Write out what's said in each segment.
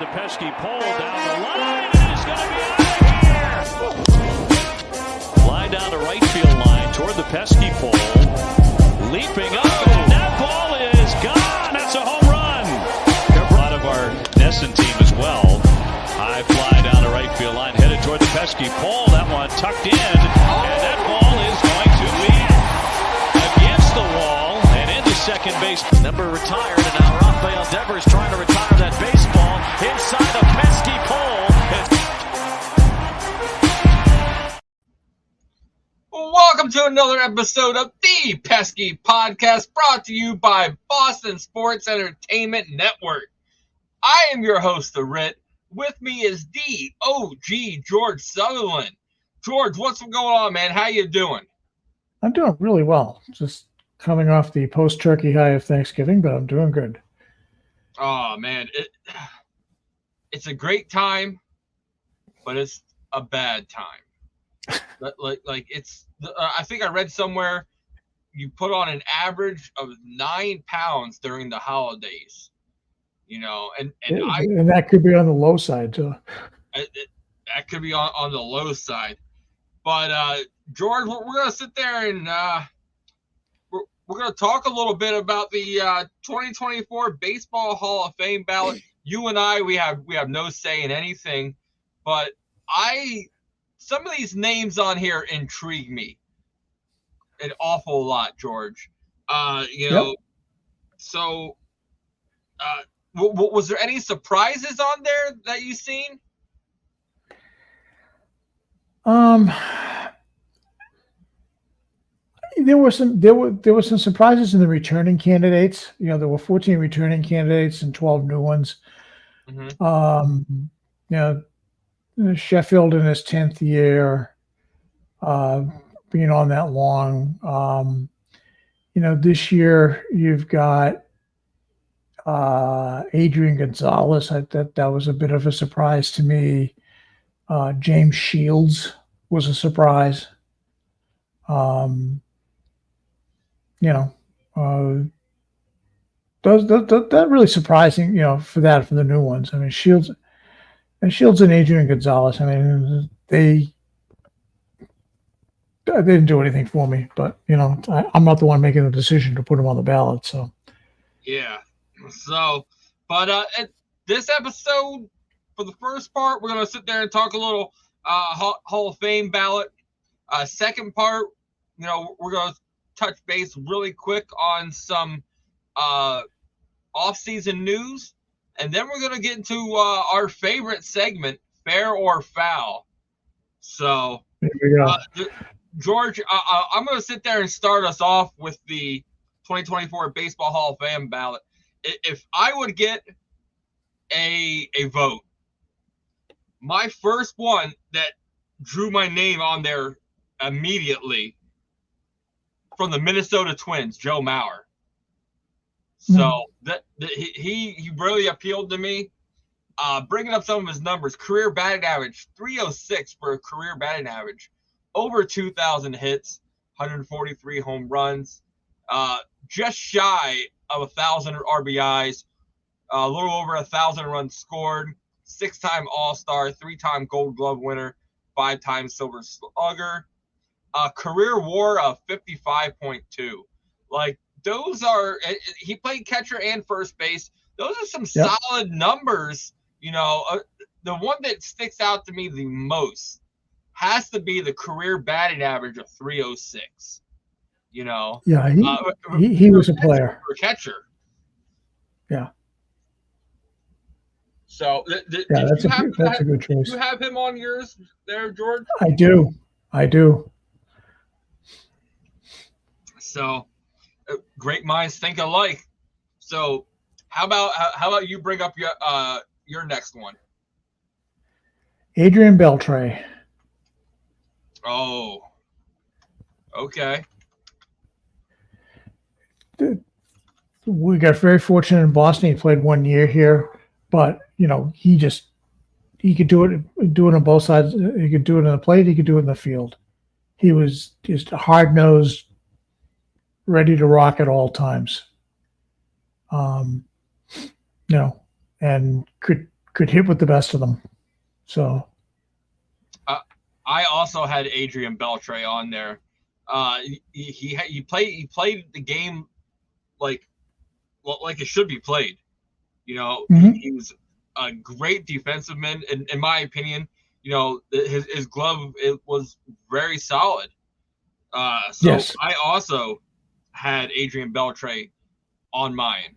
the pesky pole down the line. It's going to be out of here. Line down the right field line toward the pesky pole. Leaping up, and that ball is gone. That's a home run. A lot of our Nesson team as well. High fly down the right field line, headed toward the pesky pole. That one tucked in, and that ball is going to lead against the wall and into second base. Number retired, and now Rafael Devers trying to retire that baseball inside the pesky pole. Welcome to another episode of the Pesky Podcast, brought to you by Boston Sports Entertainment Network. I am your host, the Ritt. With me is the OG George Sutherland. George, what's going on, man? How you doing? I'm doing really well. Just coming off the post-turkey high of Thanksgiving, but I'm doing good. Oh, man. It's a great time, but it's a bad time. I think I read somewhere you put on an average of 9 pounds during the holidays. You know, and that could be on the low side too. That could be on the low side. But George, we're going to sit there and we're going to talk a little bit about the 2024 Baseball Hall of Fame ballot. You and I, we have no say in anything, but some of these names on here intrigue me an awful lot, George. So. Was there any surprises on there that you've seen? There were some surprises in the returning candidates. You know, there were 14 returning candidates and 12 new ones. Mm-hmm. Sheffield in his 10th year, being on that long. This year you've got Adrian Gonzalez. That was a bit of a surprise to me. James Shields was a surprise. That really surprising, for the new ones. I mean, Shields and Adrian Gonzalez. I mean, they didn't do anything for me, but I'm not the one making the decision to put them on the ballot. So yeah. So, but this episode, for the first part, we're going to sit there and talk a little Hall of Fame ballot. Second part, we're going to touch base really quick on some off-season news. And then we're going to get into our favorite segment, Fair or Foul. So, there we go. George, I'm going to sit there and start us off with the 2024 Baseball Hall of Fame ballot. If I would get a vote, my first one that drew my name on there immediately from the Minnesota Twins, Joe Mauer. So he really appealed to me. Bringing up some of his numbers, career batting average, 306 for a career batting average, over 2,000 hits, 143 home runs, just shy of 1,000 RBIs, a little over 1,000 runs scored, 6-time All-Star, 3-time Gold Glove winner, 5-time Silver Slugger, career WAR of 55.2. Like, those are – he played catcher and first base. Those are some solid numbers. The one that sticks out to me the most has to be the career batting average of 306. Yeah, he was a player. For a catcher. Yeah. So, that's a good choice. Do you have him on yours there, George? I do. So, great minds think alike. So, how about you bring up your next one? Adrian Beltre. Oh, okay. We got very fortunate in Boston. He played 1 year here, but he could do it on both sides. He could do it in the plate. He could do it in the field. He was just hard-nosed, ready to rock at all times. And could could hit with the best of them. So I also had Adrian Beltre on there. He played the game like it should be played. You know, he was a great defensive man, in my opinion. You know, his glove, it was very solid. So yes. I also had Adrian Beltre on mine.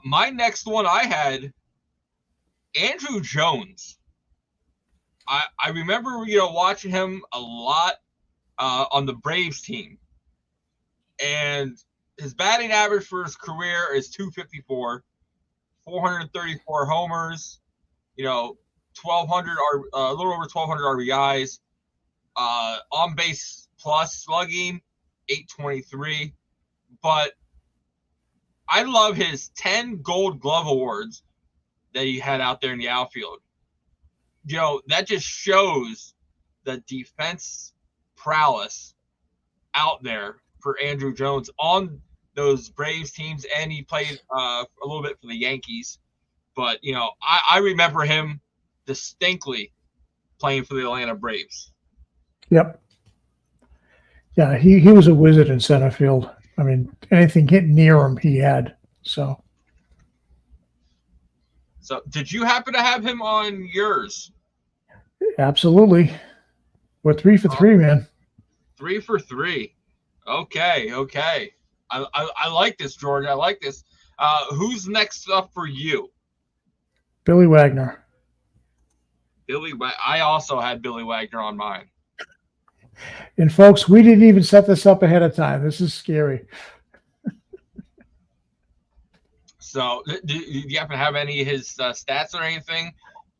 My next one, I had Andrew Jones. I remember, you know, watching him a lot on the Braves team. And his batting average for his career is .254, 434 homers, you know, 1,200 or a little over 1,200 RBIs, on base plus slugging, 823. But I love his 10 Gold Glove awards that he had out there in the outfield. You know, that just shows the defense prowess out there for Andrew Jones on those Braves teams, and he played a little bit for the Yankees. But, you know, I remember him distinctly playing for the Atlanta Braves. Yep. Yeah, he was a wizard in center field. I mean, anything hitting near him, he had. So did you happen to have him on yours? absolutely. We're 3 for 3, man. 3 for 3. Okay. I like this, George. I like this. Who's next up for you? Billy Wagner. I also had Billy Wagner on mine. And folks, we didn't even set this up ahead of time. This is scary. So, do you happen to have any of his stats or anything?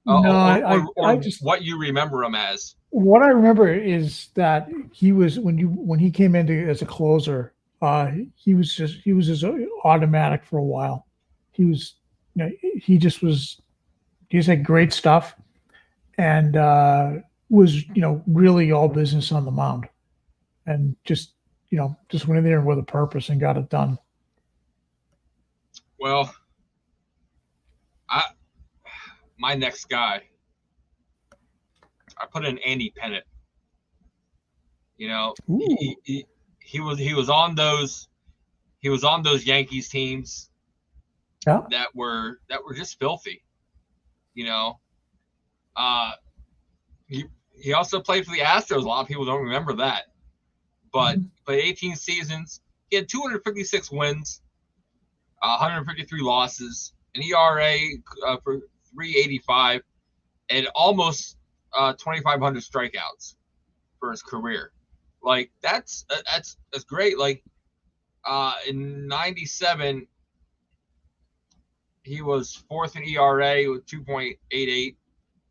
No, or I just what you remember him as. What I remember is that he was when he came into as a closer, he was just automatic for a while. He was, you know, he just had great stuff, and was, you know, really all business on the mound, and just went in there with a purpose and got it done. Well, my next guy, I put in Andy Pennant. You know, he was on those Yankees teams that were just filthy. You know, he also played for the Astros. A lot of people don't remember that, but played 18 seasons. He had 256 wins, 153 losses, an ERA for 3.85, and almost 2,500 strikeouts for his career. Like that's great. Like in '97, he was fourth in ERA with 2.88,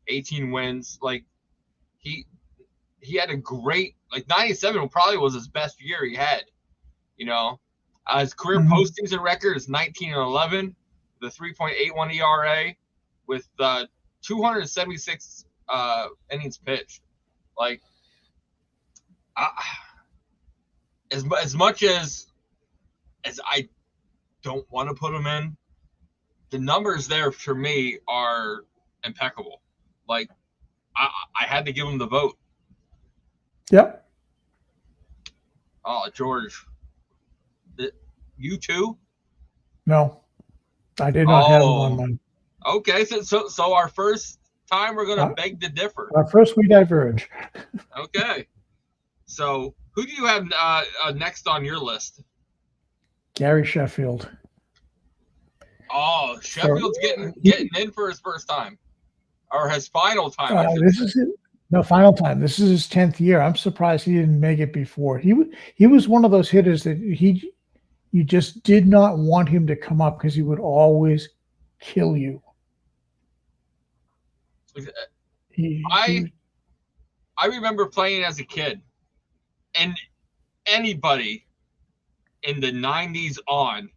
18 wins. Like he had a great, like, '97 probably was his best year he had. You know, his career postseason record is 19-11, the 3.81 ERA with 276 innings pitched. Like, as much as I don't want to put him in, the numbers there for me are impeccable. Like, I had to give him the vote. Yep. Oh, George, you too? No, I did not have him on mine. Okay, so our first time we're going to beg to differ. First we diverge. Okay. So who do you have next on your list? Gary Sheffield. Oh, Sheffield's getting in for his first time, or his final time. Final time. This is his 10th year. I'm surprised he didn't make it before. He was one of those hitters that you just did not want him to come up because he would always kill you. I remember playing as a kid, and anybody in the 90s on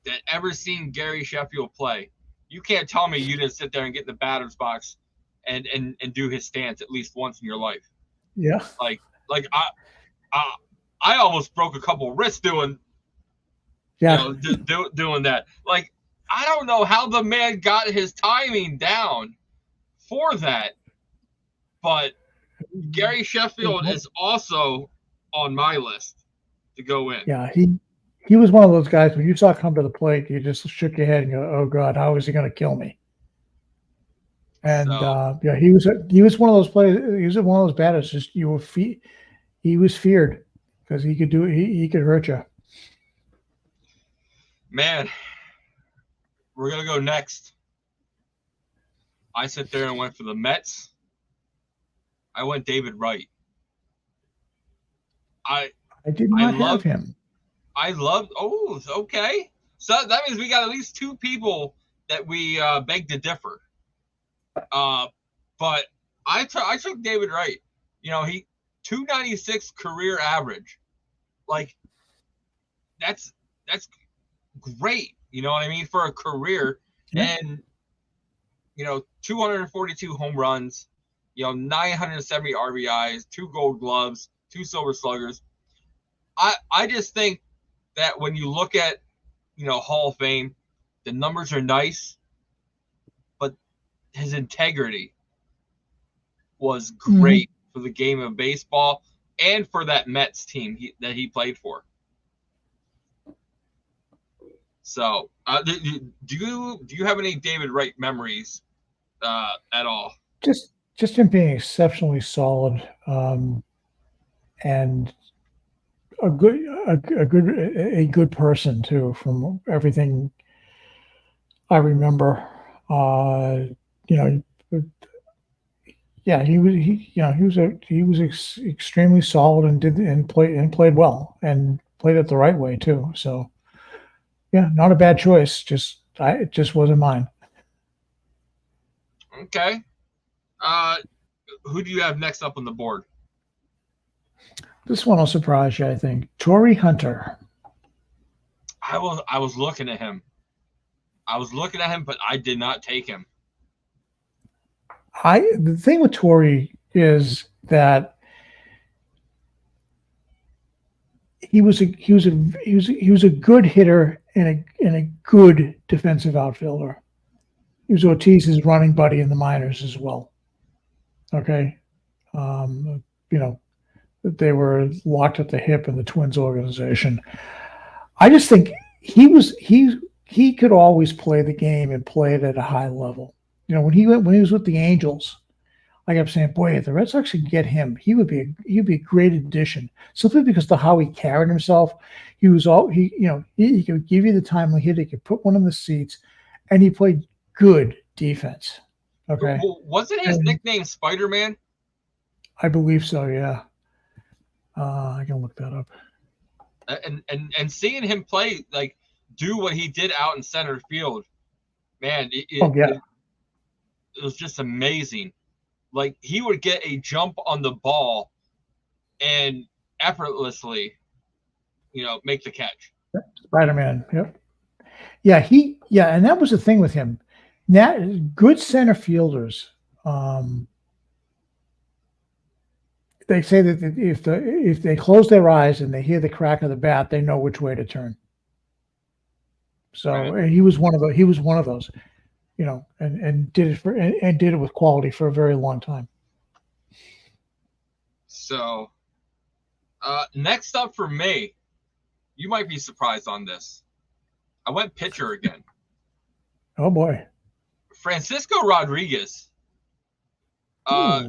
that ever seen Gary Sheffield play, you can't tell me you didn't sit there and get in the batter's box and do his stance at least once in your life. Yeah. Like I almost broke a couple wrists doing doing that. Like, I don't know how the man got his timing down for that, but Gary Sheffield is also on my list to go in. Yeah, he was one of those guys when you saw come to the plate, you just shook your head and go, "Oh God, how is he going to kill me?" And yeah, he was one of those players. He was one of those batters. Just he was feared because he could he could hurt you. Man, we're gonna go next. I sat there and went for the Mets. I went David Wright. I did not have him. I loved. Oh, okay. So that means we got at least two people that we beg to differ. But I took David Wright. You know, he 296 career average. Like that's great. You know what I mean, for a career. Yeah. And you know, 242 home runs. You know, 970 RBIs, 2 Gold Gloves, 2 Silver Sluggers. I just think that when you look at, you know, Hall of Fame, the numbers are nice, but his integrity was great for the game of baseball and for that Mets team that he played for. So, do you have any David Wright memories at all? Just him being exceptionally solid, and a good person too. From everything I remember, you know, yeah, he was extremely solid and played well and played it the right way too. So, yeah, not a bad choice. It just wasn't mine. Okay. Who do you have next up on the board? This one will surprise you, I think. Torrey Hunter. I was looking at him. But I did not take him. The thing with Torrey is that he was a good hitter and a good defensive outfielder. He was Ortiz's running buddy in the minors as well. Okay, you know, they were locked at the hip in the Twins organization. I just think he could always play the game and play it at a high level. You know, when he was with the Angels, I kept saying, boy, if the Red Sox could get him, he'd be a great addition. Simply because of how he carried himself. He could give you the timely hit, he could put one in the seats, and he played good defense. Okay. Well, wasn't his nickname Spider-Man? I believe so, yeah. I can look that up. And seeing him play, like, do what he did out in center field, man, it was just amazing. Like, he would get a jump on the ball and effortlessly, you know, make the catch. Spider-Man, yep. Yeah, and that was the thing with him. Now, good center fielders, they say that if they close their eyes and they hear the crack of the bat, they know which way to turn. So right. He was one of those, you know, and did it with quality for a very long time. So, next up for me, you might be surprised on this. I went pitcher again. Oh boy, Francisco Rodriguez. I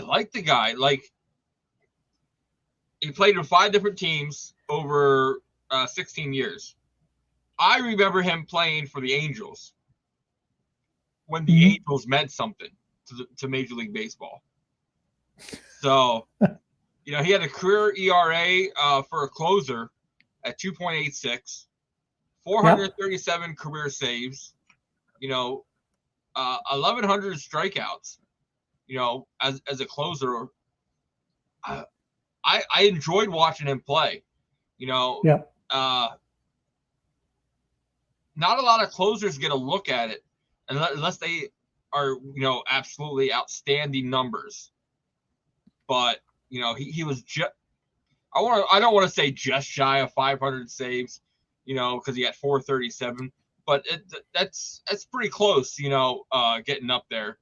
like the guy. Like, he played with 5 different teams over 16 years. I remember him playing for the Angels when the Angels meant something to Major League Baseball. So, you know, he had a career ERA for a closer at 2.86, 437 career saves, you know, 1,100 strikeouts. You know, as a closer, I enjoyed watching him play. You know, not a lot of closers get a look at it unless they are, you know, absolutely outstanding numbers. But, you know, he was just, I don't want to say just shy of 500 saves, because he had 437. But that's pretty close, getting up there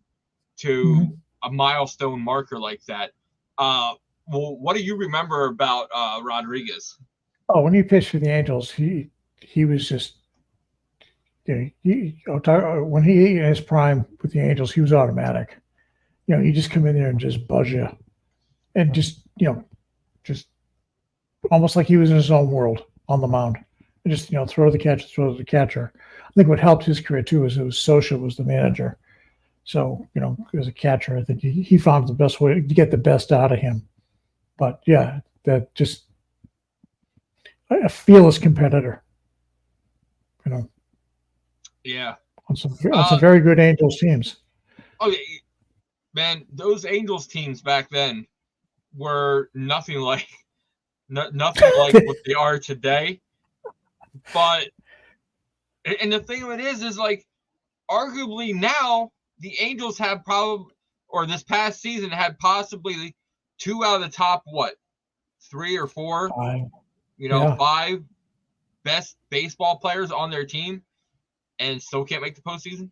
to a milestone marker like that. Well, what do you remember about Rodriguez? Oh, when he pitched for the Angels, he was just when he in his prime with the Angels, he was automatic. He just come in there and just buzz you, and just almost like he was in his own world on the mound. And just throw the catcher. I think what helped his career too is Socha was the manager. So as a catcher, I think he found the best way to get the best out of him. But yeah, that just a fearless competitor. Yeah. On some very good Angels teams. Okay, man, those Angels teams back then were nothing like what they are today. But and the thing of it is like arguably now the Angels have this past season had possibly 2 out of the top 3 or 4, 5 best baseball players on their team, and still can't make the postseason.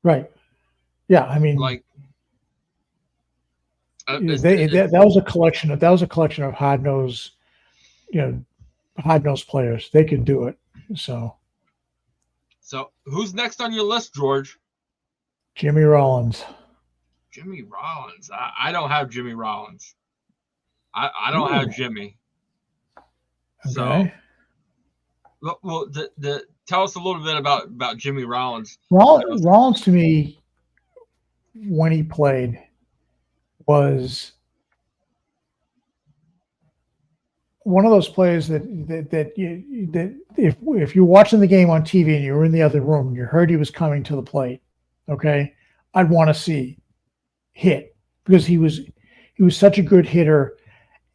Right. Yeah, I mean, that was a collection of hard-nosed players. They could do it. So who's next on your list, George? Jimmy Rollins. Jimmy Rollins. I don't have Jimmy Rollins. I don't have Jimmy. Okay. So, well, tell us a little bit about Jimmy Rollins. Rollins to me, when he played, was one of those players that if you're watching the game on TV and you were in the other room and you heard he was coming to the plate, okay, I'd want to see hit because he was such a good hitter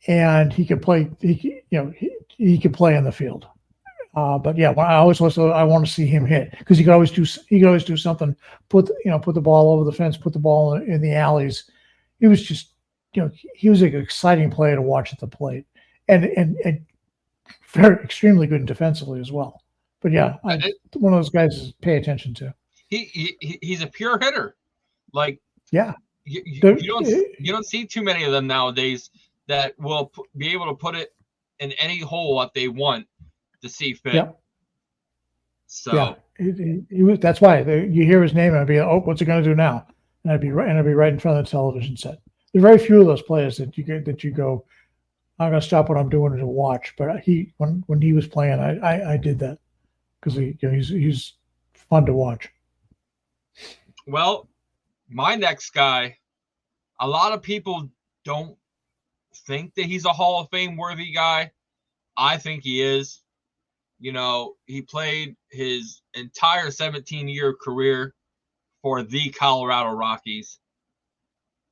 and he could play. He could play in the field. But yeah, I want to see him hit because he could always do something. Put the ball over the fence, put the ball in the alleys. He was just he was an exciting player to watch at the plate. And very extremely good defensively as well. But yeah, one of those guys to pay attention to. He's a pure hitter. Like you don't see too many of them nowadays that will be able to put it in any hole that they want to see fit. Yeah. So yeah, he was. That's why you hear his name and I'd be, oh, what's he going to do now? And I'd be right in front of the television set. There are very few of those players that you go, I'm going to stop what I'm doing to watch. But when he was playing, I did that because he's fun to watch. Well, my next guy, a lot of people don't think that he's a Hall of Fame worthy guy. I think he is. He played his entire 17-year career for the Colorado Rockies.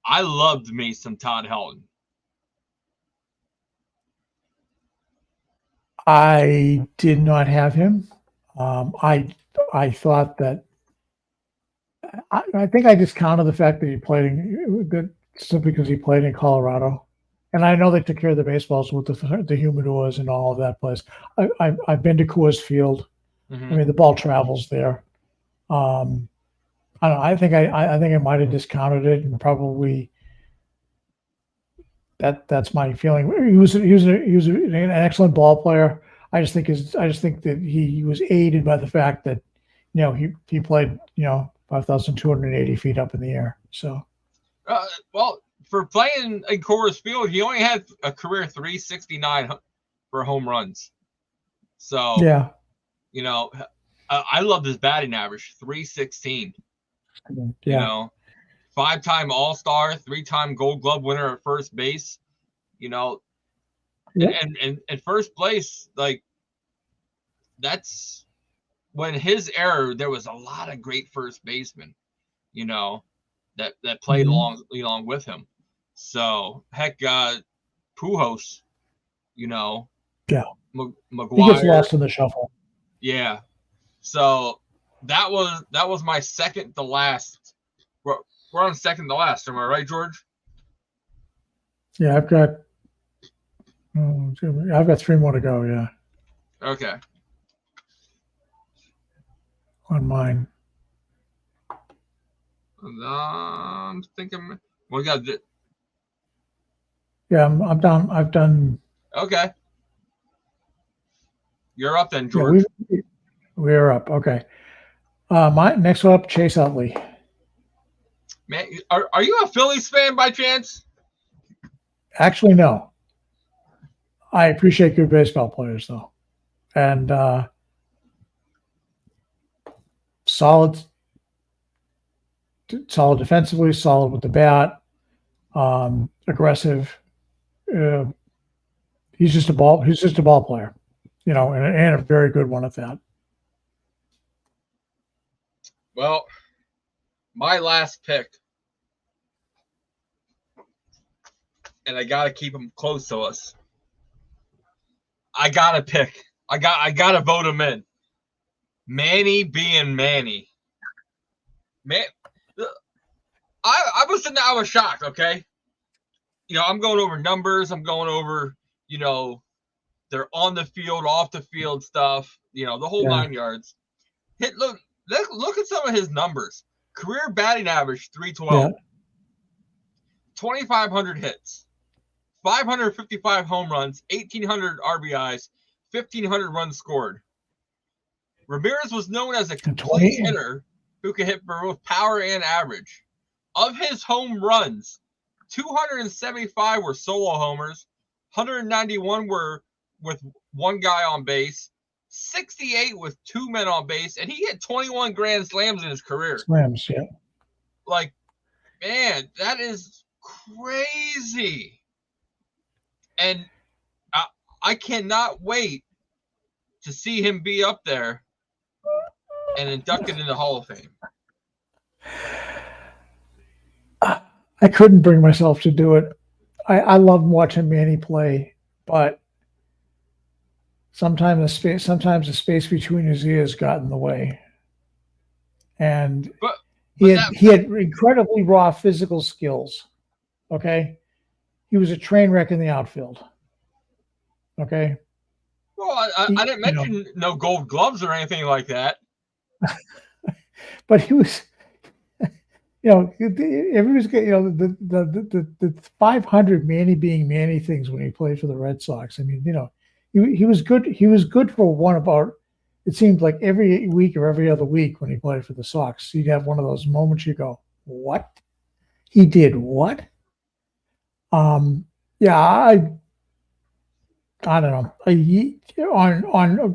I loved me some Todd Helton. I did not have him. I thought that I think I discounted the fact that he played simply because he played in Colorado, and I know they took care of the baseballs with the humidors and all of that place. I've been to Coors Field. Mm-hmm. I mean, the ball travels there. I don't know. I think I might have discounted it, and probably that's my feeling. He was an excellent ball player. I just think that he was aided by the fact that he played 5,280 feet up in the air. So, well, for playing in Coors Field, he only had a career 369 for home runs. So yeah, I loved his batting average, 316. Yeah. 5-time All-Star, 3-time Gold Glove winner at first base. And first place, like that's when his era, there was a lot of great first basemen, that played along with him. So heck, Pujols, McGuire. He gets lost in the shuffle. Yeah. So that was my second to last. We're on second to last. Am I right, George? Yeah, I've got 3 more to go. Yeah. Okay. on mine. I'm thinking we got Yeah, I'm done. I've done. okay. You're up then, Yeah, George. we're up. Okay. My next one up, Chase Utley. Man, are you a Phillies fan by chance? Actually, no. I appreciate good baseball players though, and solid defensively, solid with the bat, aggressive. He's just a ball player, and a very good one at that. Well, my last pick, and I gotta keep him close to us. I gotta pick. I gotta vote him in. Manny being Manny. Man, I was shocked. Okay, I'm going over numbers. I'm going over they're on the field, off the field stuff. The whole 9 yards. Look at some of his numbers. Career batting average 312. Yeah. 2,500 hits. 555 home runs, 1,800 RBIs, 1,500 runs scored. Ramirez was known as a complete hitter who could hit for both power and average. Of his home runs, 275 were solo homers, 191 were with one guy on base, 68 with two men on base, and he hit 21 grand slams in his career. Slams, yeah. Like, man, that is crazy. And I cannot wait to see him be up there and inducted in the Hall of Fame. I couldn't bring myself to do it. I love watching Manny play, but sometimes the space between his ears got in the way. And he had incredibly raw physical skills. Okay. He was a train wreck in the outfield. Okay. Well, I didn't mention no gold gloves or anything like that. But he was, everybody's got, the 500 Manny being Manny things when he played for the Red Sox. I mean, he was good. He was good for one about, it seemed like every week or every other week when he played for the Sox. He'd have one of those moments you go, what? He did what? Yeah, I don't know.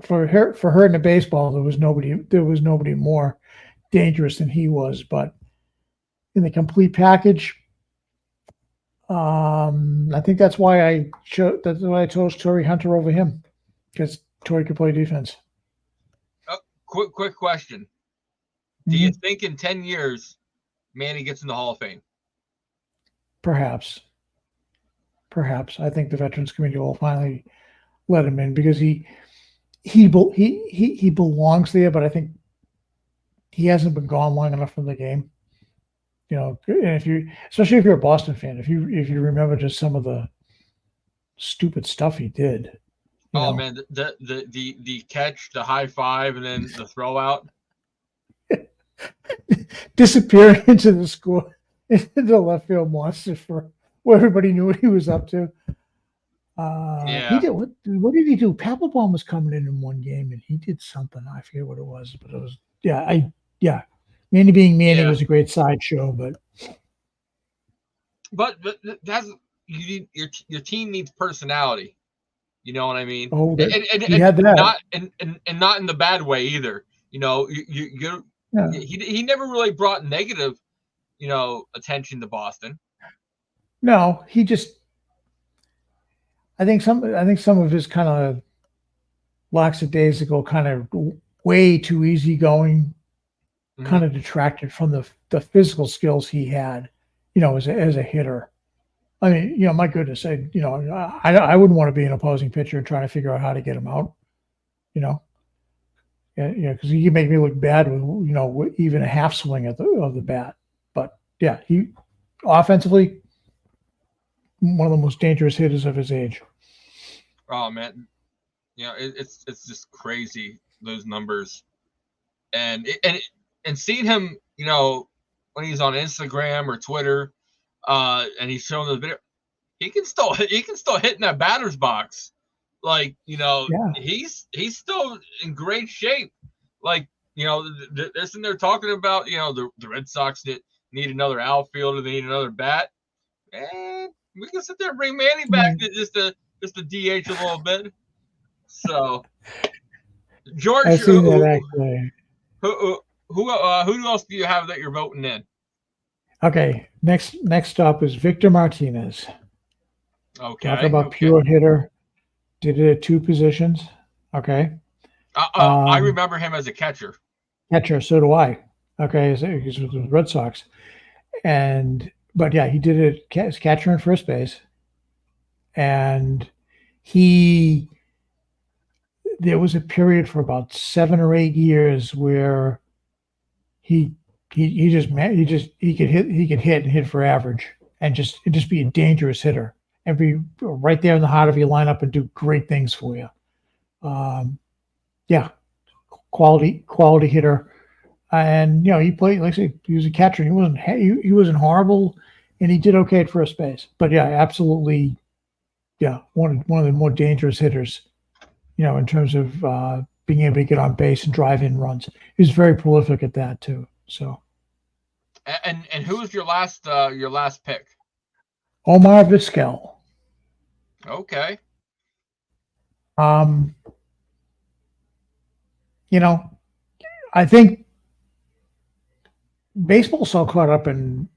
For her in the baseball, there was nobody more dangerous than he was. But in the complete package, I think that's why I chose Torrey Hunter over him, because Torrey could play defense. Quick question: Do you think in 10 years Manny gets in the Hall of Fame? Perhaps. I think the Veterans Committee will finally let him in, because he belongs there, but I think he hasn't been gone long enough from the game. And especially if you're a Boston fan, if you remember just some of the stupid stuff he did. Man, the catch, the high five, and then the throw out. Disappearing into the score, into the left field monster for where everybody knew what he was up to. He did what did he do? Papelbon was coming in one game and he did something. I forget what it was, but it was Manny being Manny was a great sideshow, but that's your team needs personality. You know what I mean? Oh, and had that. Not in the bad way either. He never really brought negative, attention to Boston. No, he just. I think some of his kind of lackadaisical, kind of way too easygoing, kind of detracted from the physical skills he had, as a hitter. I mean, my goodness, I wouldn't want to be an opposing pitcher and trying to figure out how to get him out, because he can make me look bad with, even a half swing of the bat. But yeah, he offensively, one of the most dangerous hitters of his age. Oh man, it's just crazy, those numbers. and seeing him, you know, when he's on Instagram or Twitter, and he's showing the video, he can still hit in that batter's box. Like, you know, Yeah. he's still in great shape. Like, you know, they're sitting there talking about, you know, the Red Sox that need another outfielder, they need another bat, and we can sit there and bring Manny back just to DH a little bit. So, George, I've seen that actually. who else do you have that you're voting in? Okay, next up is Victor Martinez. Okay. Talk about pure hitter. Did it at 2 positions. Okay. I remember him as a catcher. Catcher, so do I. Okay, he's with the Red Sox. But yeah, he did it as catcher and first base. And there was a period for about 7 or 8 years where he could hit for average and just be a dangerous hitter and be right there in the heart of your lineup and do great things for you. Yeah, quality hitter, and you know he played, like I say, he was a catcher. He wasn't horrible, and he did okay at first base. But yeah, absolutely, yeah, one of the more dangerous hitters, you know, in terms of being able to get on base and drive in runs. He was very prolific at that too. So, and who was your last pick? Omar Vizquel. Okay. You know, I think baseball's so caught up in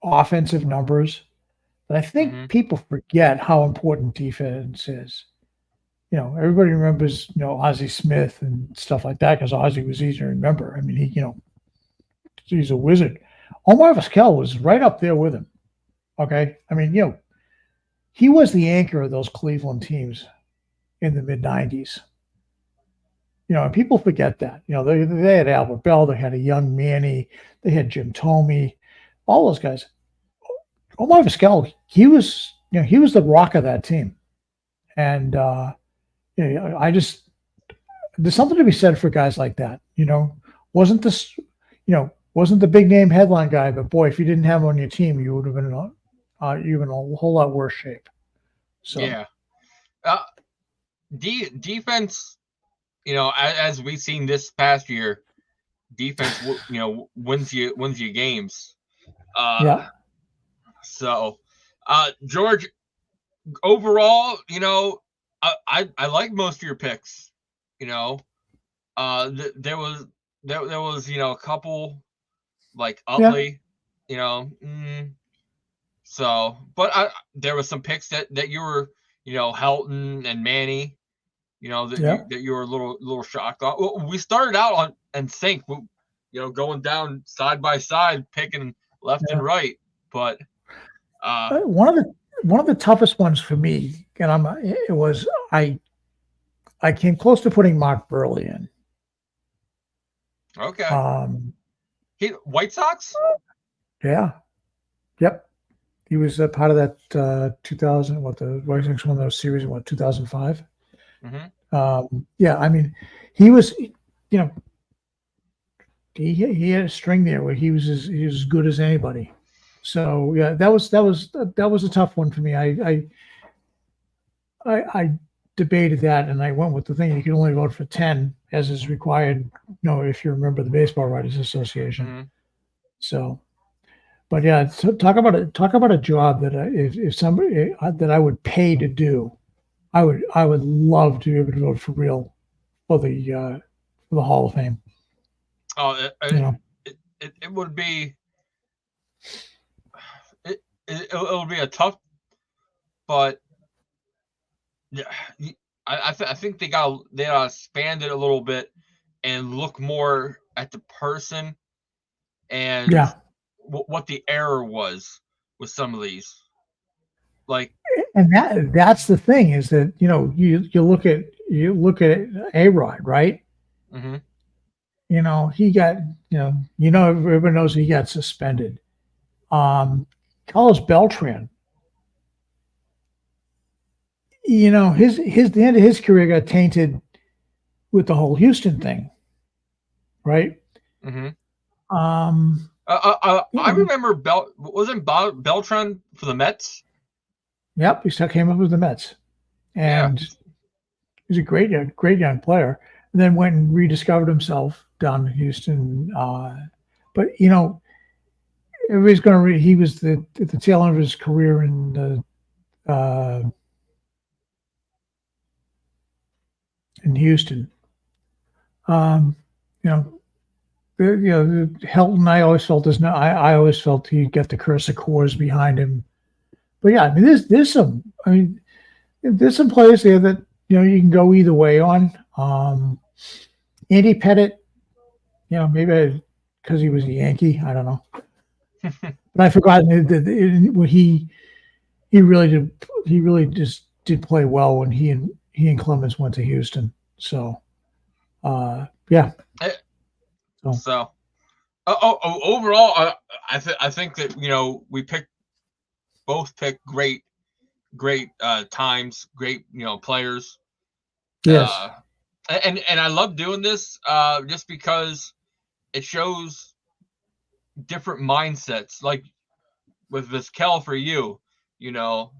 offensive numbers that I think people forget how important defense is. You know, everybody remembers, you know, Ozzie Smith and stuff like that because Ozzie was easy to remember. I mean, he's a wizard. Omar Vizquel was right up there with him. Okay. I mean, you know, he was the anchor of those Cleveland teams in the mid-90s. You know, and people forget that. You know, they had Albert Bell, they had a young Manny, they had Jim Thome, all those guys. Omar Vizquel, he was the rock of that team. And you know, there's something to be said for guys like that. You know, wasn't the big name headline guy, but boy, if you didn't have him on your team, you would have been in a whole lot worse shape. So yeah, defense. You know, as we've seen this past year, defense, you know, wins you games. yeah. So, George, overall, you know, I like most of your picks. You know, there was you know a couple like Utley, you know. So, but there was some picks that you were, you know, Helton and Manny. You know that you were a little shocked on. Well, we started out in sync, you know, going down side by side, picking left and right. But one of the toughest ones for me, and I came close to putting Mark Burley in. Okay. White Sox. Yeah. Yep. He was a part of that 2000. What the White Sox won those series in 2005. Yeah, I mean, he was, you know, he had a string there where he was as good as anybody. So yeah, that was a tough one for me. I debated that, and I went with the thing you can only vote for 10, as is required. You know, if you remember the Baseball Writers Association. So, but yeah, so talk about a job that if somebody that I would pay to do. I would love to be able to vote for real for the Hall of Fame. Oh, you know, it would be it would be a tough, but yeah, I think they gotta expand it a little bit and look more at the person and what the error was with some of these. Like, and that's the thing is that, you know, you look at A-Rod, right? You know, he got, everybody knows he got suspended. Carlos Beltran, you know, the end of his career got tainted with the whole Houston thing, right? Mm-hmm. You I know, remember wasn't Beltran for the Mets? yep, he still came up with the Mets, Yeah. and he's a great young player. And then went and rediscovered himself down in Houston. But everybody's going to. He was at the tail end of his career in Houston. Um, you know, Helton. I always felt I always felt he'd get the curse of Coors behind him. But yeah, I mean, there's some. I mean, there's some players there that you can go either way on. Andy Pettit, maybe because he was a Yankee, I don't know. But I forgot that when he really just did play well when he and Clemens went to Houston. So, yeah. So, overall, I think that we both picked great times, great players. Yes. And I love doing this just because it shows different mindsets. Like with Vizquel for you,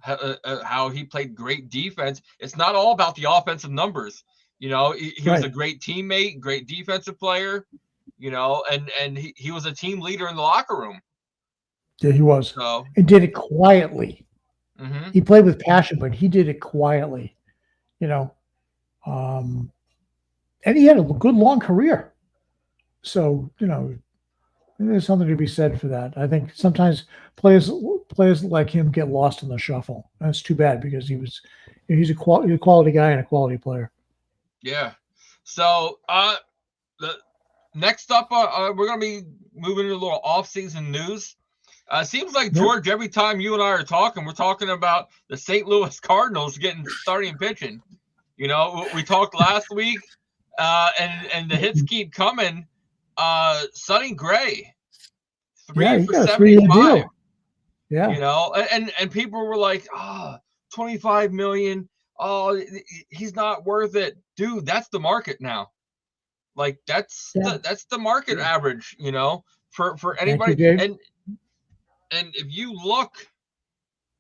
how he played great defense. It's not all about the offensive numbers. He was a great teammate, great defensive player. And he was a team leader in the locker room. Yeah, he was. So, and did it quietly. Mm-hmm. He played with passion, but he did it quietly. And he had a good long career. So, there's something to be said for that. I think sometimes players like him get lost in the shuffle. That's too bad because he's a quality guy and a quality player. Yeah. So, the next up, we're going to be moving to a little off-season news. Seems like, George, every time you and I are talking, we're talking about the St. Louis Cardinals starting pitching. We talked last week, and the hits keep coming. Sonny Gray, 3 for 75. Yeah. And people were like, $25 million. Oh, he's not worth it, dude. That's the market now. Like that's the market average, for anybody. And if you look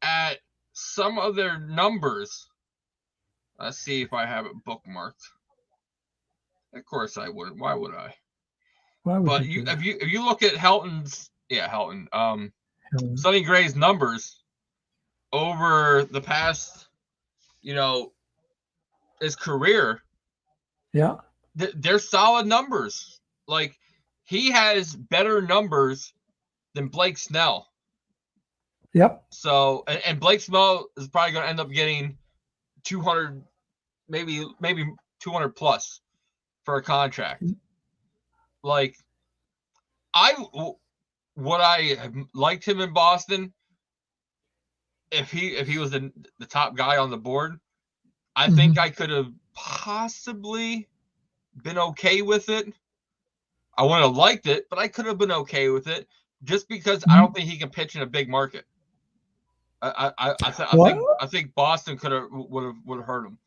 at some of their numbers, let's see if I have it bookmarked. Of course I wouldn't. Why would I? But if you look at Helton's, Sonny Gray's numbers over the past, his career, they're solid numbers. Like he has better numbers than Blake Snell. Yep. So, and Blake Snell is probably going to end up getting 200, maybe 200 plus for a contract. Like, would I have liked him in Boston if he was the top guy on the board? I think I could have possibly been okay with it. I wouldn't have liked it, but I could have been okay with it just because I don't think he can pitch in a big market. I think Boston would have hurt him.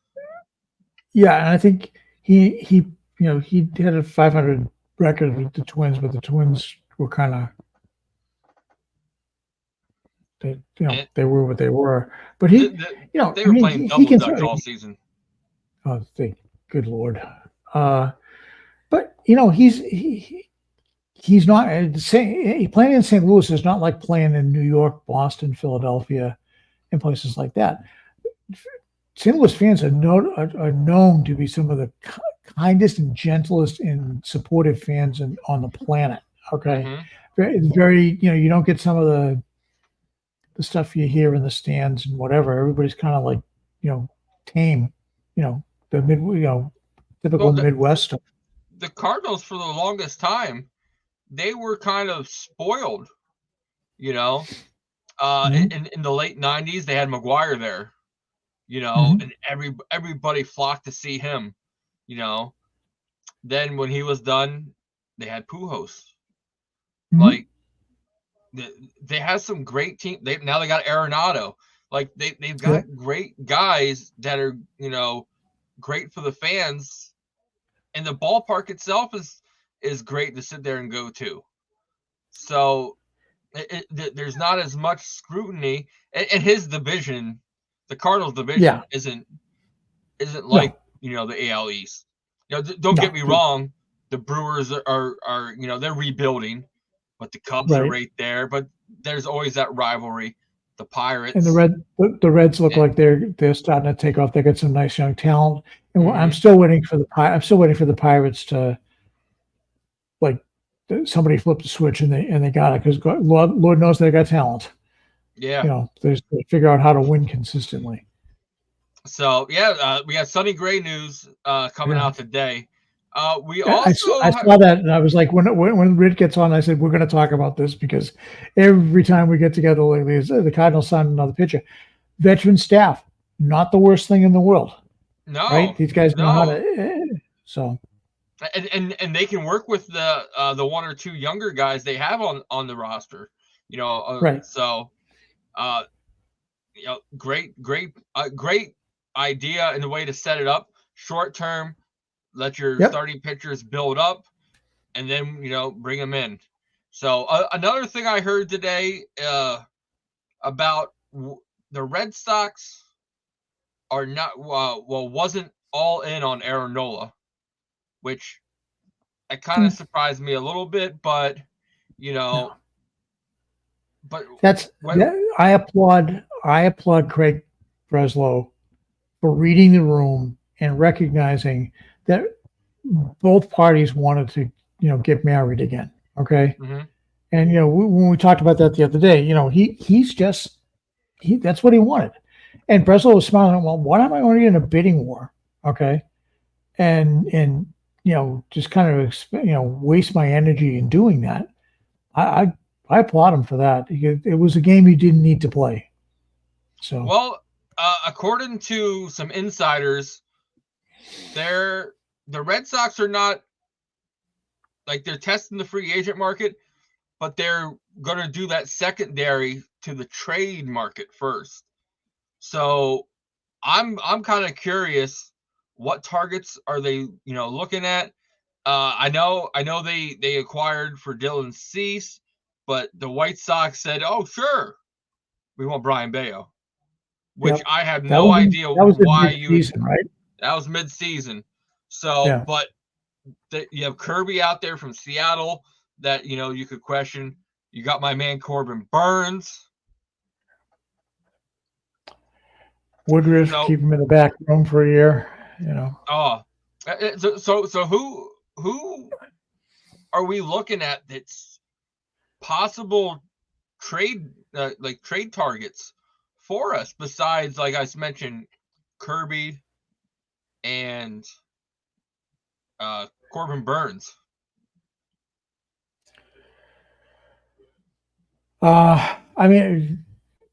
Yeah, and I think he had a 500 record with the Twins, but the Twins were kind of they were what they were. But they were playing double dutch all season. Oh, good Lord. But he's not playing in St. Louis is not like playing in New York, Boston, Philadelphia, and places like that. St. Louis fans are known to be some of the kindest and gentlest and supportive fans on the planet. Okay, It's very you don't get some of the stuff you hear in the stands and whatever. Everybody's kind of like tame. The typical Midwest stuff. The Cardinals for the longest time, they were kind of spoiled, in the late 90s, they had McGuire there, and everybody flocked to see him, Then when he was done, they had Pujols. Like, they have some great team. Now they got Arenado. Like, they've got great guys that are, great for the fans. and the ballpark itself is great to sit there and go to. So there's not as much scrutiny, and his division, the Cardinals division, isn't like the AL East. Don't get me wrong, the Brewers are they're rebuilding, but the Cubs are right there. But there's always that rivalry. The Pirates and the Reds look like they're starting to take off. They got some nice young talent, and I'm still waiting for the Pirates to somebody flip the switch and they got it, because Lord knows they got talent. Yeah, they figure out how to win consistently. So we got Sonny Gray news coming out today. I saw that, and I was like, when Ritt gets on, I said, we're going to talk about this, because every time we get together lately, the Cardinals signed another pitcher. Veteran staff, not the worst thing in the world. No, right? These guys know how to. So, and they can work with the one or two younger guys they have on the roster. right. So, great idea and the way to set it up. Short term, let your starting pitchers build up, and then bring them in. So another thing I heard today about the Red Sox are not wasn't all in on Aaron Nola, which it kind of surprised me a little bit, but but I applaud Craig Breslow for reading the room and recognizing that both parties wanted to, get married again. Okay. Mm-hmm. And, when we talked about that the other day, that's what he wanted. And Breslow was smiling, well, why am I going to get in a bidding war? Okay. And just kind of, waste my energy in doing that. I applaud him for that. It was a game he didn't need to play. So, well, according to some insiders, the Red Sox are not they're testing the free agent market, but they're going to do that secondary to the trade market first. So I'm kind of curious, what targets are they looking at? I know they acquired for Dylan Cease, but the White Sox said, "Oh, sure, we want Brian Bayo," which I have no idea why you would. Right? That was mid-season. So, but you have Kirby out there from Seattle that you could question. You got my man Corbin Burns. Woodruff, keep him in the back room for a year. Oh, so who are we looking at that's possible trade trade targets for us besides, like I mentioned, Kirby and Corbin Burns? I mean,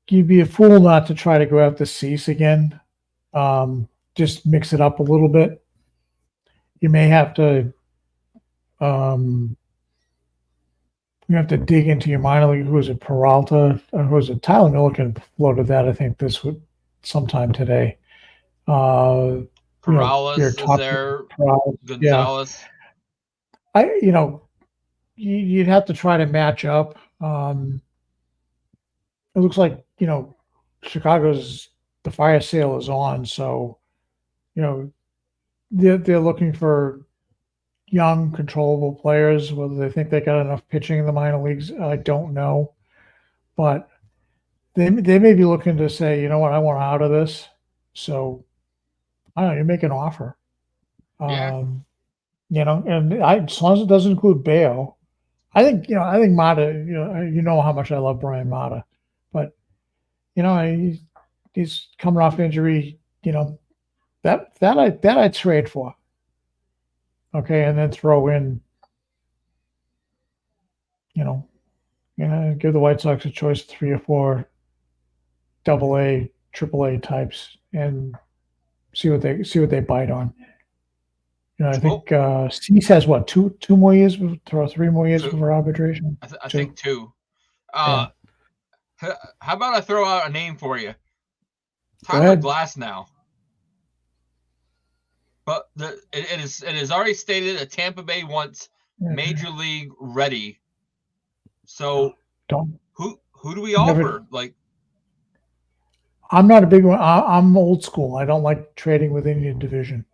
you'd be a fool not to try to go after Cease again. Just mix it up a little bit. You may have to dig into your minor league. Who was it? Peralta? Who was it? Tyler Milliken floated that, I think, sometime today. Perales is there. Gonzalez. Yeah. You'd have to try to match up. It looks like, Chicago's, the fire sale is on. So, they're looking for young, controllable players. Whether they think they got enough pitching in the minor leagues, I don't know. But they may be looking to say, you know what, I want out of this. So, I don't know, you make an offer. Yeah. And as long as it doesn't include Bayo, I think Mata, how much I love Brian Mata, but, he's coming off injury, that I'd trade for. Okay. And then throw in, give the White Sox a choice of 3 or 4 AA, AAA types and see what they bite on. I think Cease has what, two more years, 3 more years for arbitration. I think 2. How about I throw out a name for you? Tyler Glasnow. But it is already stated that Tampa Bay wants Major League ready. So Don't who do we never. offer? Like, I'm not a big one. I'm old school. I don't like trading within your division.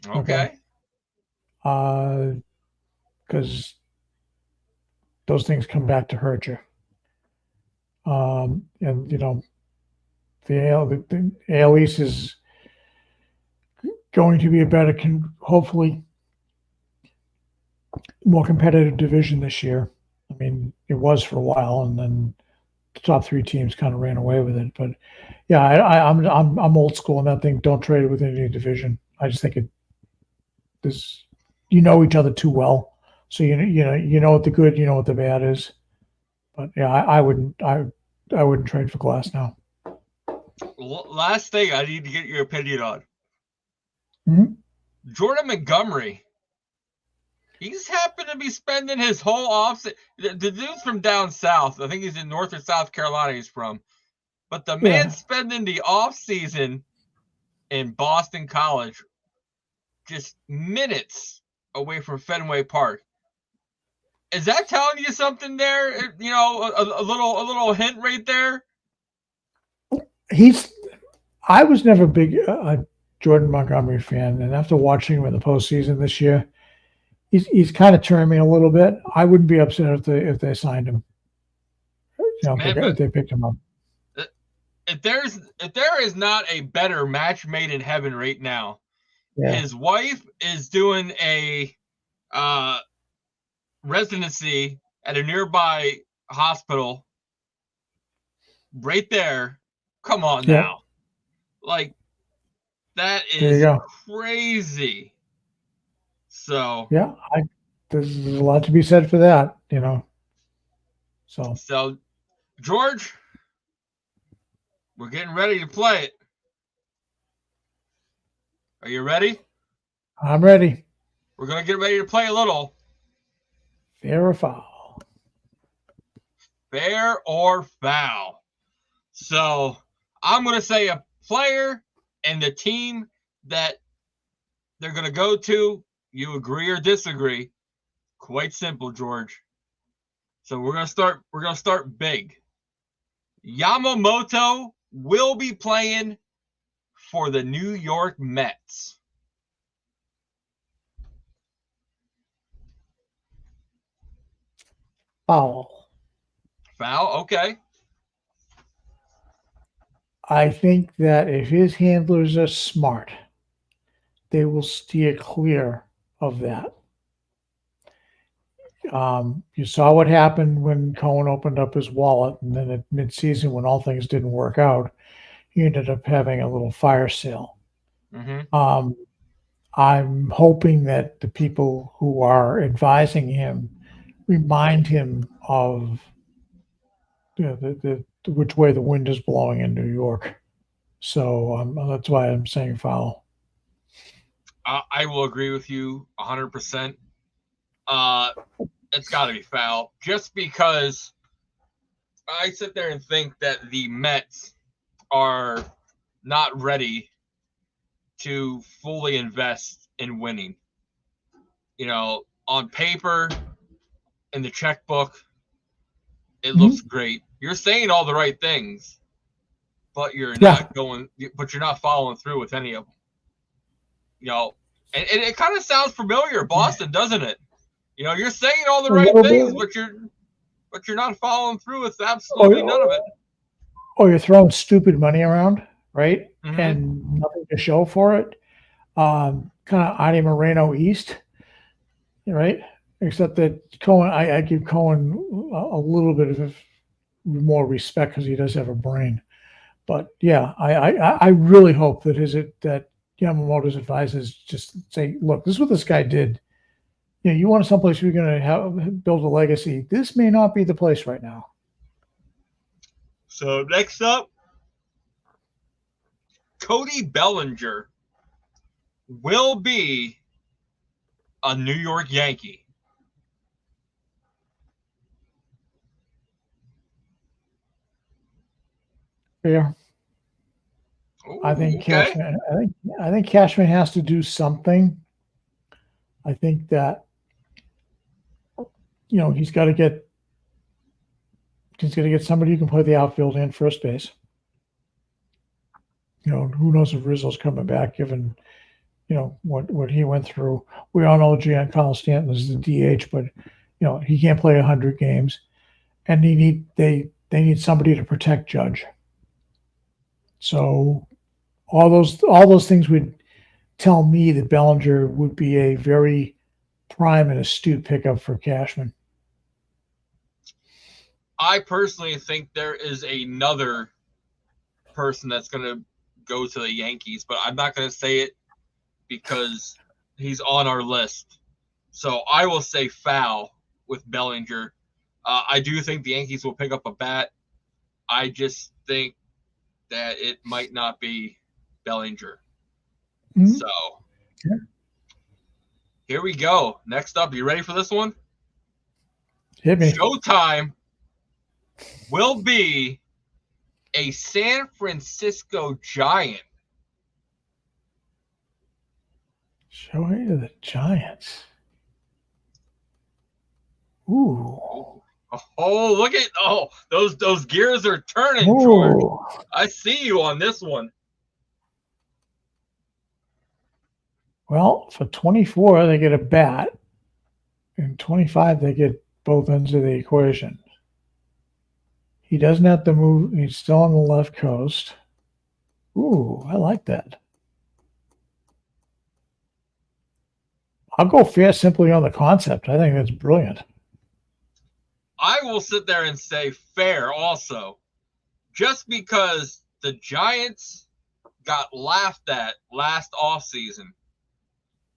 okay. Because those things come back to hurt you. And the AL East is going to be a better, hopefully, more competitive division this year. I mean, it was for a while, and then the top three teams kind of ran away with it. But yeah, I'm old school in that thing. Don't trade it within any division. I just think this, each other too well, so you know what the good, you know what the bad is. But yeah, I wouldn't trade for Glass now. Last thing I need to get your opinion on. Mm-hmm. Jordan Montgomery. He's happened to be spending his whole offseason. The dude's from down south. I think he's in North or South Carolina he's from. But the man's spending the offseason in Boston College, just minutes away from Fenway Park. Is that telling you something there? You know, a little hint right there? I was never a big Jordan Montgomery fan, and after watching him in the postseason this year, he's kind of turned me a little bit. I wouldn't be upset if they signed him. If they picked him up. If there is not a better match made in heaven right now, his wife is doing a residency at a nearby hospital. Right there. Come on now. Like, that is crazy. So yeah, there's a lot to be said for that, So George, we're getting ready to play it. Are you ready? I'm ready. We're gonna get ready to play a little fair or foul. Fair or foul. So I'm gonna say a player and the team that they're gonna go to. You agree or disagree? Quite simple, George. So we're gonna start big. Yamamoto will be playing for the New York Mets. Foul. Foul, okay. I think that if his handlers are smart, they will steer clear of that. You saw what happened when Cohen opened up his wallet, and then at midseason, when all things didn't work out, he ended up having a little fire sale. Mm-hmm. I'm hoping that the people who are advising him remind him of the which way the wind is blowing in New York. So that's why I'm saying foul. I will agree with you 100%. It's got to be foul, just because I sit there and think that the Mets are not ready to fully invest in winning. On paper, in the checkbook, it looks great. You're saying all the right things, but you're not following through with any of them. And it kind of sounds familiar, Boston, doesn't it? You're saying all the right things, but you're not following through with absolutely none of it. Or you're throwing stupid money around, right? Mm-hmm. And nothing to show for it. Kind of Adi Moreno East, right? Except that Cohen, I give Cohen a little bit of more respect because he does have a brain. But yeah, I really hope that that Yamamoto's advisors just say, look, this is what this guy did. You want someplace you're going to build a legacy. This may not be the place right now. So next up, Cody Bellinger will be a New York Yankee. Yeah. Ooh, I think okay. Cashman. I think Cashman has to do something. I think that he's got to get somebody who can play the outfield and first base. Who knows if Rizzo's coming back, given what he went through. We all know Giancarlo Stanton is the DH, but he can't play 100 games, and they need somebody to protect Judge. So all those things would tell me that Bellinger would be a very prime and astute pickup for Cashman. I personally think there is another person that's going to go to the Yankees, but I'm not going to say it because he's on our list. So I will say foul with Bellinger. I do think the Yankees will pick up a bat. I just think that it might not be Bellinger. Mm-hmm. So Here we go. Next up, you ready for this one? Hit me. Showtime will be a San Francisco Giant. Showing to the Giants. Ooh. Oh, look at those gears are turning, Ooh. George. I see you on this one. Well, for 24, they get a bat. And 25, they get both ends of the equation. He doesn't have to move. He's still on the left coast. Ooh, I like that. I'll go fair simply on the concept. I think that's brilliant. I will sit there and say fair also. Just because the Giants got laughed at last offseason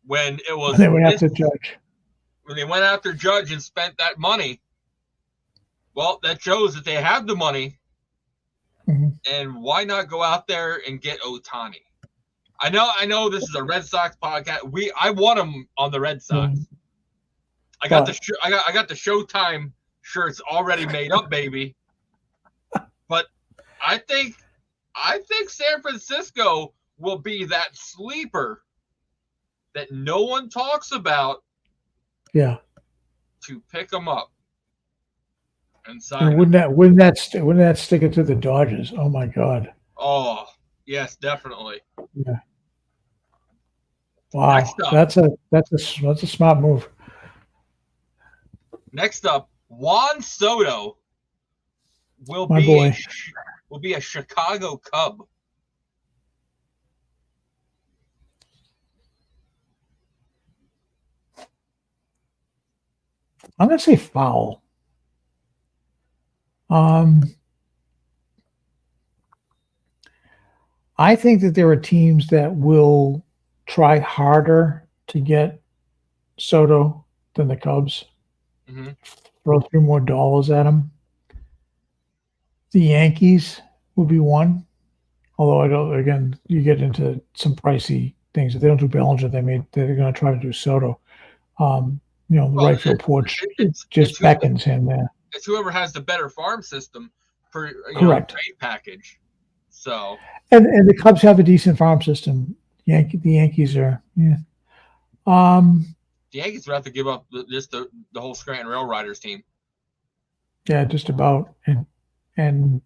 when it was They went after Judge. When they went after Judge and spent that money. Well, that shows that they have the money. Mm-hmm. And why not go out there and get Ohtani? I know this is a Red Sox podcast. I want him on the Red Sox. Mm-hmm. I got the Showtime shirts already made up, baby. But I think San Francisco will be that sleeper that no one talks about. Yeah. To pick him up and sign. And wouldn't that stick it to the Dodgers? Oh my God. Oh yes, definitely. Yeah. Wow, that's a smart move. Next up, Juan Soto will be a Chicago Cub. I'm gonna say foul. I think that there are teams that will try harder to get Soto than the Cubs. Mm-hmm. Throw a few more dollars at him. The Yankees will be one. Although again, you get into some pricey things. If they don't do Bellinger, they're going to try to do Soto. The right field porch just beckons him there. It's whoever has the better farm system for Correct trade package. So and the Cubs have a decent farm system. The Yankees are the Yankees would have to give up just the whole Scranton Rail Riders team. Yeah, just about. And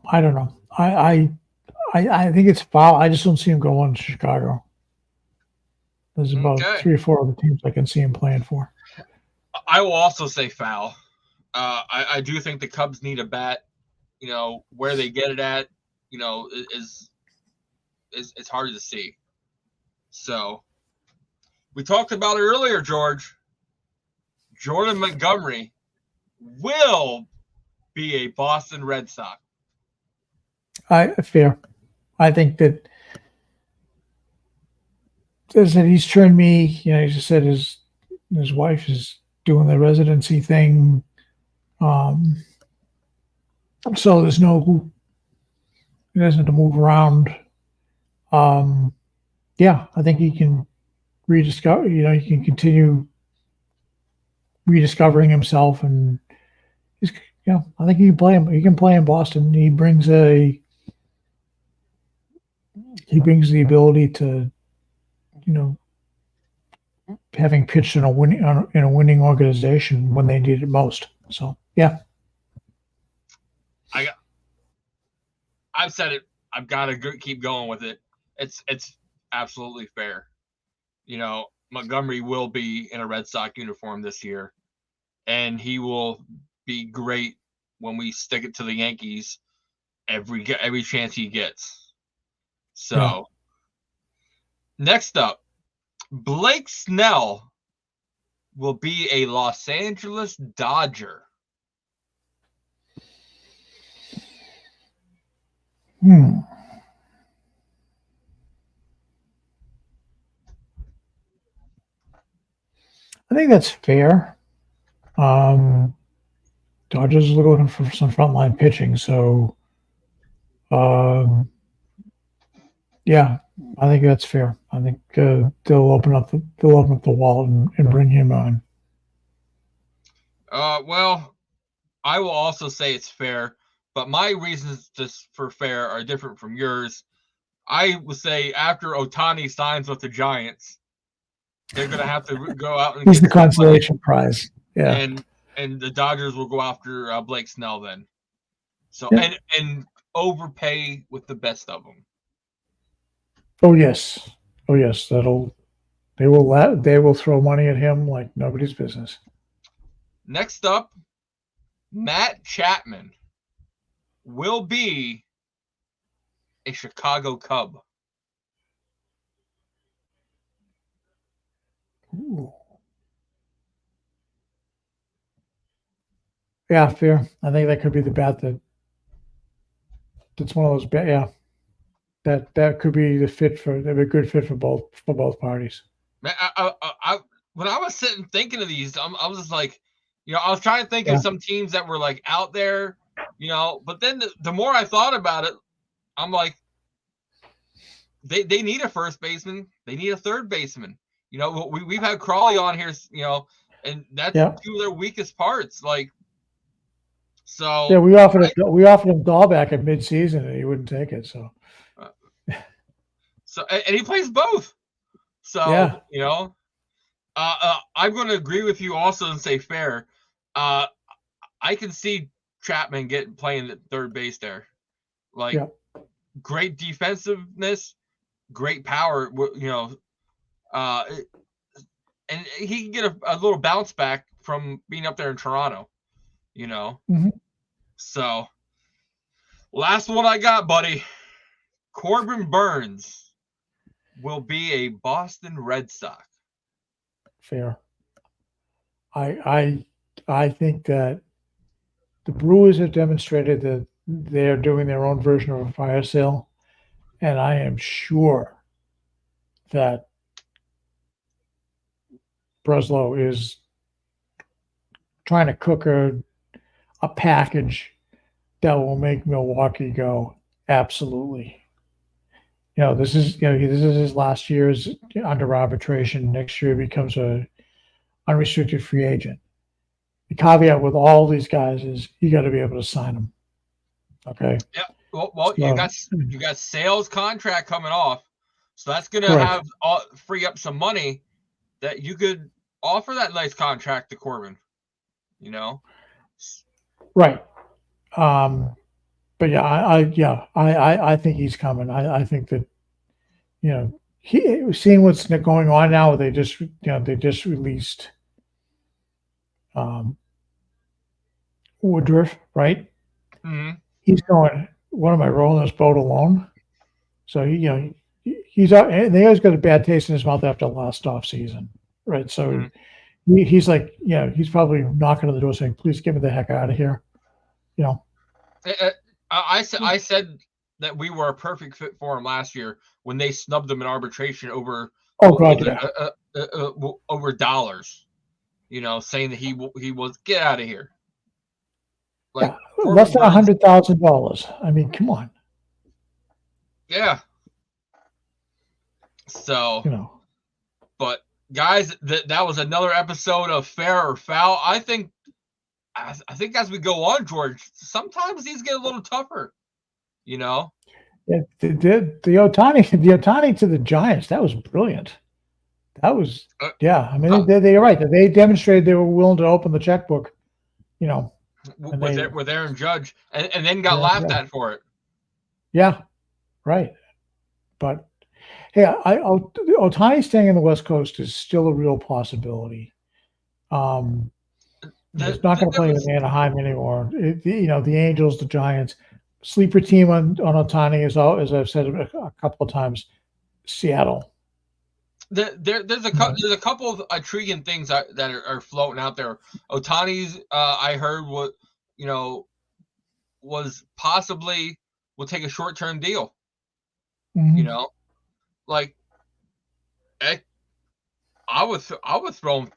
I don't know. I think it's foul. I just don't see him going to Chicago. There's about 3 or 4 other teams I can see him playing for. I will also say foul. I do think the Cubs need a bat. Where they get it at, is it's hard to see. So we talked about it earlier, George. Jordan Montgomery will be a Boston Red Sox. Fair. I think that he's turned me. He just said his wife is doing the residency thing. So there's he doesn't have to move around. Yeah, I think he can rediscover. He can continue rediscovering himself, and I think he can play him. He can play in Boston. He brings a he brings the ability to, having pitched in a winning organization when they need it most. So yeah, I've said it. I've got to keep going with it. It's absolutely fair. Montgomery will be in a Red Sox uniform this year, and he will be great when we stick it to the Yankees every chance he gets. So, Next up, Blake Snell will be a Los Angeles Dodger. I think that's fair. Dodgers are looking for some frontline pitching, so yeah, I think that's fair. I think they'll open up the wallet and bring him on. Well, I will also say it's fair, but my reasons for fair are different from yours. I would say after Ohtani signs with the Giants, they're going to have to go out and He's get the consolation prize. Yeah, and the Dodgers will go after Blake Snell then. So and overpay with the best of them. Oh yes. They will throw money at him like nobody's business. Next up, Matt Chapman will be a Chicago Cub. Ooh. Yeah, fair. I think that could be the bat that's one of those bet. Yeah, that could be a good fit for both parties. Man, I when I was sitting thinking of these, I was just like, I was trying to think of some teams that were like out there, but then the more I thought about it, I'm like, they need a first baseman, they need a third baseman. We've had Crawley on here, and that's two of their weakest parts. Like, so yeah, we offered him Dahlback at midseason, and he wouldn't take it. So, and he plays both. So I'm going to agree with you also and say fair. I can see Chapman playing at third base there. Like, great defensiveness, great power. And he can get a little bounce back from being up there in Toronto. Mm-hmm. So, last one I got, buddy. Corbin Burns will be a Boston Red Sox. Fair. I think that the Brewers have demonstrated that they're doing their own version of a fire sale, and I am sure that Breslow is trying to cook a package that will make Milwaukee go absolutely. This is his last year's under arbitration. Next year he becomes a unrestricted free agent. The caveat with all these guys is you got to be able to sign them. Okay. Yeah. Well, so, you got Sale's contract coming off, so that's going to free up some money that you could offer that nice contract to Corbin. Right. But I think he's coming. I think that, seeing what's going on now. They just released Woodruff, right? Mm-hmm. He's going, what am I rolling this boat alone? So he's out, and they always got a bad taste in his mouth after last off season, right? So he's like, he's probably knocking on the door saying, "Please get me the heck out of here." I said that we were a perfect fit for him last year when they snubbed him in arbitration over over dollars. Saying that he was get out of here. Like less than $100,000. I mean, come on. Yeah. So, but guys, that was another episode of Fair or Foul. I think as we go on, George, sometimes these get a little tougher. Yeah, the Otani to the Giants, that was brilliant. That was, yeah. I mean, they're right. They demonstrated they were willing to open the checkbook, you know. With Aaron Judge, and then got laughed at for it. Yeah, right. But hey, Otani staying in the West Coast is still a real possibility. He's not going to play in Anaheim anymore. The Angels, the Giants, sleeper team on Otani is, as I've said a couple of times, Seattle. There's a couple of intriguing things that are floating out there. Otani's, I heard was possibly will take a short-term deal. Mm-hmm. Like I would throw him,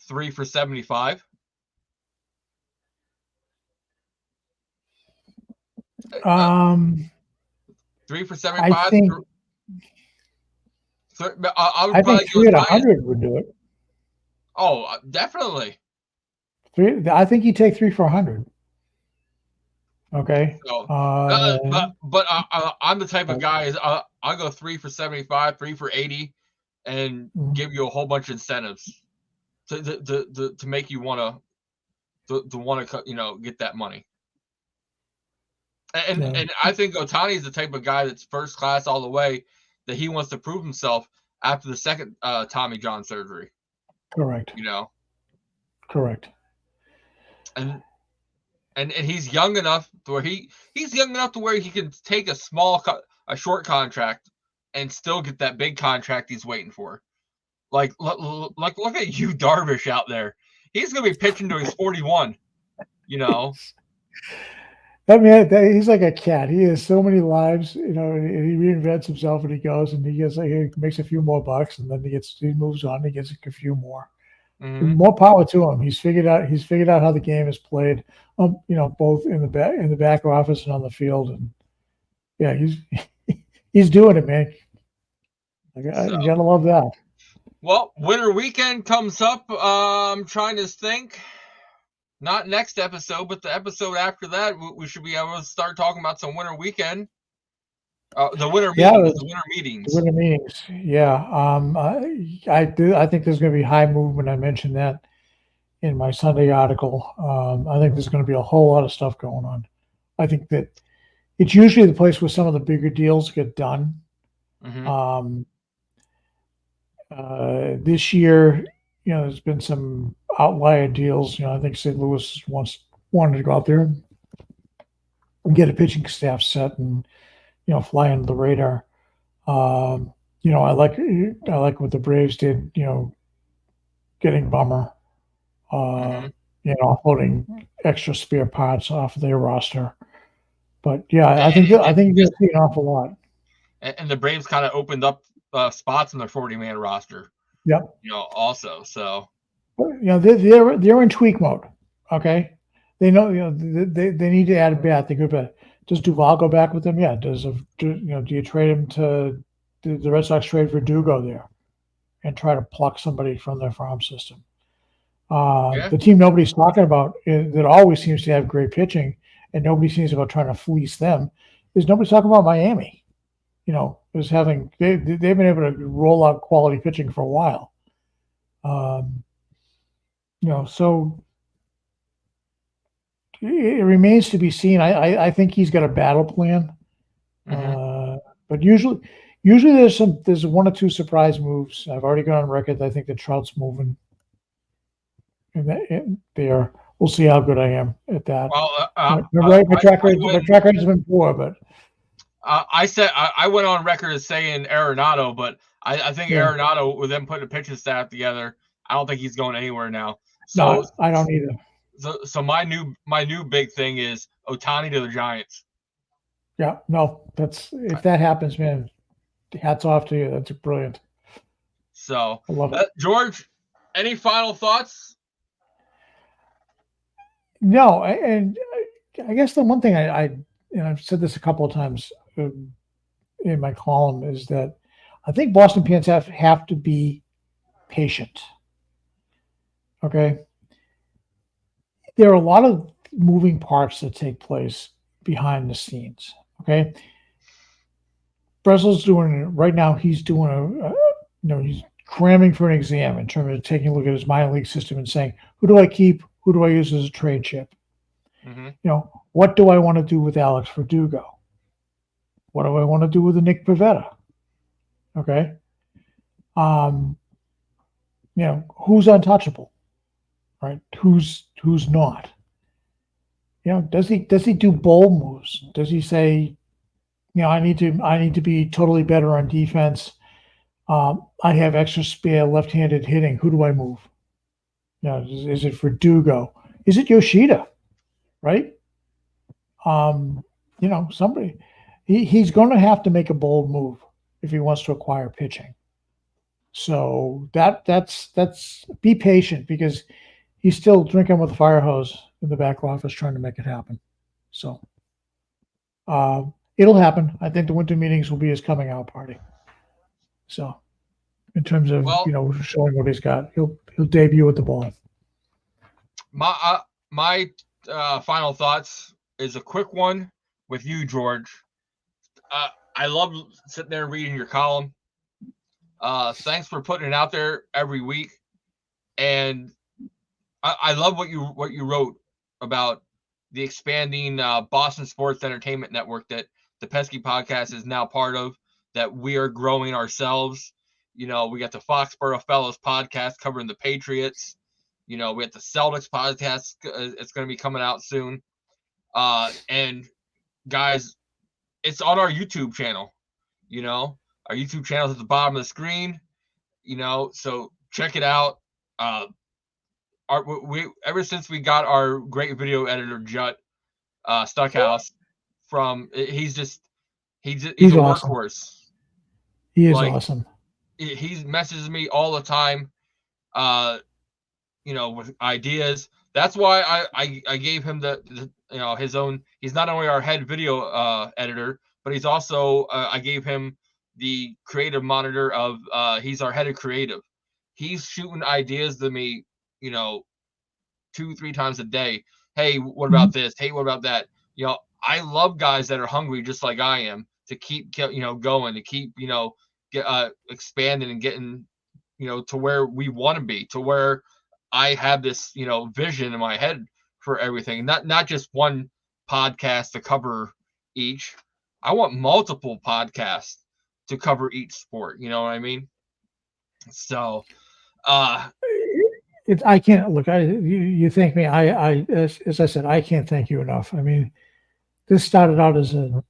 3 for 75. 3 for 75. I think. I think 3 at 100 would do it. Oh, definitely. 3. I think you take 3 for 100. Okay. So, but I'm the type of guy I'll go 3 for 75, 3 for 80, and give you a whole bunch of incentives to make you want to get that money. And I think Otani is the type of guy that's first class all the way, that he wants to prove himself after the second Tommy John surgery. Correct. Correct. And he's young enough to where he's young enough to where he can take a short contract and still get that big contract he's waiting for. Like look at you, Darvish, out there. He's gonna be pitching to his 41. I mean, he's like a cat. He has so many lives, and he reinvents himself, and he goes and he makes a few more bucks, and then he moves on, and he gets a few more. Mm-hmm. More power to him. He's figured out how the game is played, both in the back office and on the field, and yeah, he's doing it, man. You gotta love that. Well, winter weekend comes up. I'm trying to think. Not next episode, but the episode after that, we should be able to start talking about some winter weekend. The winter meetings. The winter meetings. Yeah. I think there's going to be high movement. I mentioned that in my Sunday article. I think there's going to be a whole lot of stuff going on. I think that it's usually the place where some of the bigger deals get done. Mm-hmm. This year, there's been some outlier deals. I think St. Louis wanted to go out there and get a pitching staff set and fly under the radar. I like what the Braves did. Getting Bummer, offloading extra spare parts off of their roster. But yeah, I think you're going to see an awful lot. And the Braves kind of opened up spots in their 40-man roster. Yep. Also, so. They're in tweak mode. Okay, they know they need to add a bat. They go back. Does Duvall go back with them? Yeah. Do you trade him to the Red Sox trade for Dugo there, and try to pluck somebody from their farm system? The team nobody's talking about that always seems to have great pitching, and nobody seems about trying to fleece them. Is nobody's talking about Miami? They've been able to roll out quality pitching for a while. So it remains to be seen. I think he's got a battle plan, but usually there's 1 or 2 surprise moves. I've already gone on record. I think the Trout's moving, and there we'll see how good I am at that. Well, my track record has been poor, but I said I went on record as saying Arenado, but I think Arenado, with them putting a pitching staff together, I don't think he's going anywhere now. So no, I don't either. So my new big thing is Otani to the Giants. Yeah, no, if that happens, man, hats off to you. That's brilliant. So I love it. George, any final thoughts? No, and I guess the one thing I've said this a couple of times in my column is that I think Boston fans have to be patient. Okay. There are a lot of moving parts that take place behind the scenes. Okay. Bressel's doing right now. He's doing he's cramming for an exam in terms of taking a look at his minor league system and saying, who do I keep? Who do I use as a trade chip? What do I want to do with Alex Verdugo? What do I want to do with the Nick Pivetta? Okay. Who's untouchable, right? Who's not? Does he do bold moves? Does he say, I need to be totally better on defense. I have extra spare left-handed hitting. Who do I move? Is it Verdugo? Is it Yoshida? Right? Somebody. He's going to have to make a bold move if he wants to acquire pitching. So that's be patient, because he's still drinking with a fire hose in the back office trying to make it happen. So it'll happen. I think the winter meetings will be his coming out party. So in terms of showing what he's got, he'll debut with the ball. My final thoughts is a quick one with you, George. I love sitting there and reading your column. Thanks for putting it out there every week, and I love what you wrote about the expanding Boston Sports Entertainment Network that the Pesky Podcast is now part of, that we are growing ourselves. We got the Foxborough Fellows podcast covering the Patriots. We have the Celtics podcast. It's going to be coming out soon. And guys, it's on our YouTube channel. Our YouTube channel is at the bottom of the screen. So check it out. Ever since we got our great video editor Judd Stuckhouse he's a awesome. workhorse. He is awesome. He messages me all the time, with ideas. That's why I gave him the his own. He's not only our head video editor, but he's also I gave him the creative monitor of he's our head of creative. He's shooting ideas to me, 2-3 times a day. Hey, what about this? Hey, what about that? I love guys that are hungry just like I am to keep going, to keep expanding and getting to where we want to be, to where I have this vision in my head for everything. Not just one podcast to cover each. I want multiple podcasts to cover each sport. You know what I mean? So, I can't look. You thank me. As I said, I can't thank you enough. I mean, this started out as a